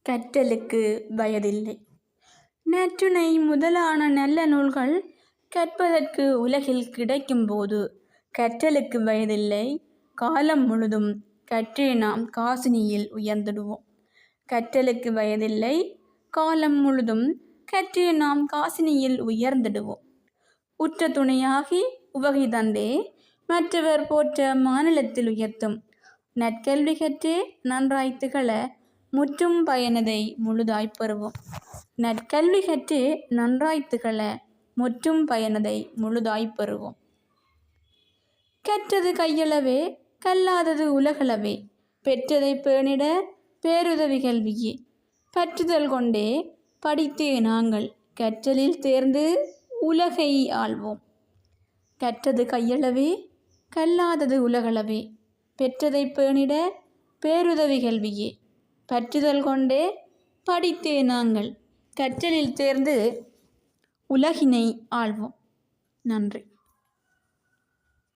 கற்றலுக்கு வயதில்லை. நற்றுணை முதலான நல்ல நூல்கள் கற்பதற்கு உலகில் கிடைக்கும்போது கற்றலுக்கு வயதில்லை. காலம் முழுதும் கற்றே நாம் காசினியில் உயர்ந்திடுவோம். கற்றலுக்கு வயதில்லை. காலம் முழுதும் கற்றே நாம் காசினியில் உயர்ந்திடுவோம். உற்ற துணையாகி உவகை தந்தே மற்றவர் போற்ற மாநிலத்தில் உயர்த்தும் நற்கல்வி கற்றே நன்றாய் திகழ முற்றும் பயனதை முழுதாய்ப் பெறுவோம். நற்கல்வி கற்றே நன்றாய் திகழ முற்றும் பயனதை முழுதாய்ப் பெறுவோம். கற்றது கையளவே கல்லாதது உலகளவே பெற்றதை பேணிட பேருதவி கல்வியே பற்றுதல் கொண்டே படித்தே நாங்கள் கற்றலில் தேர்ந்து உலகை ஆள்வோம். கற்றது கையளவே கல்லாதது உலகளவே பெற்றதை பேணிட பேருதவி கல்வியே பற்றுதல் கொண்டே படித்தே நாங்கள் கற்றலில் தேர்ந்து உலகினை ஆள்வோம். நன்றி.